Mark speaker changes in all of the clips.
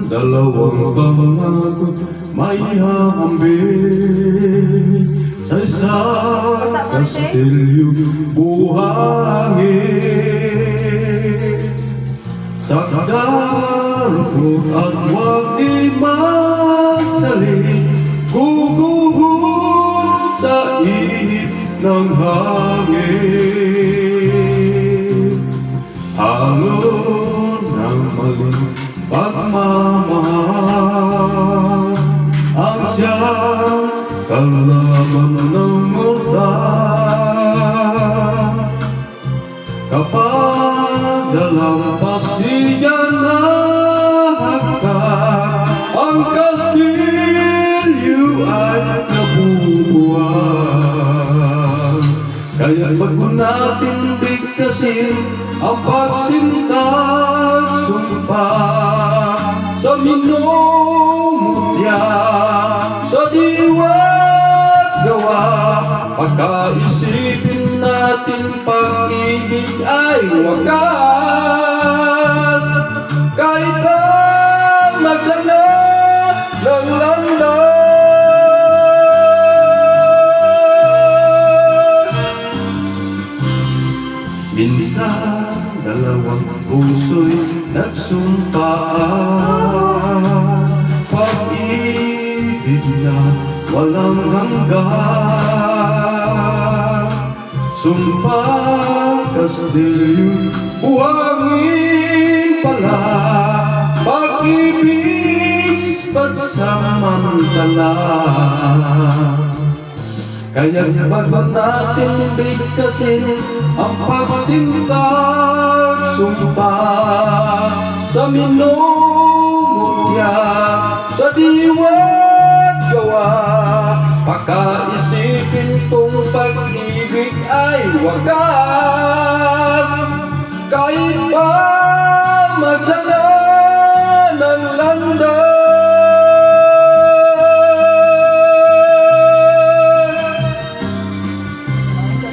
Speaker 1: dalawang pangako may hahambing sa isang kastilyo buhangin. Sakdalukot at huwag di magsaling, guguhon sa ihip ng hangin. Halon ng maling pagmamahal ang siyang kalaban ng mortal. Kapag dalampasigan na hagkan, ang kastilyo ay nabubuhay. Kaya't wag mo natin bigkasin ang pagsinta at sumpa sa minumutya, sa diwa't gawa. Pagkaisipin natin pag-ibig ay wakas, kahit pa magsanat ng landas. Minsan dalawang puso'y nagsumpaan, pag-ibig na walang hanggan. Sumpah kastilyo buhangin pala, pag-ibig pansamantala. Kaya't bago natin bigkasin ang pagsinta at sumpa sa minumutya, sa diwa't gawa. Pagkaisipin tong pag-ibig ay wagas, kahit pa magsala ng landas.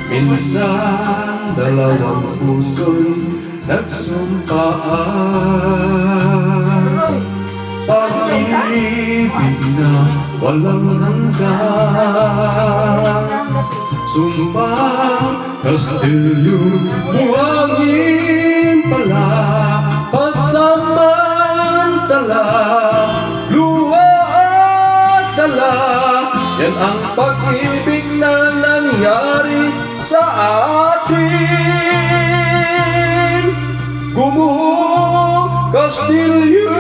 Speaker 1: Minsan dalawang puso'y nagsumpaan, pag-ibig na walang hanggan. Sumpah kastilyo buhangin pala, pansamantala, luha at dala. Yan ang pag-ibig na nangyari sa atin. Gumuho kastilyo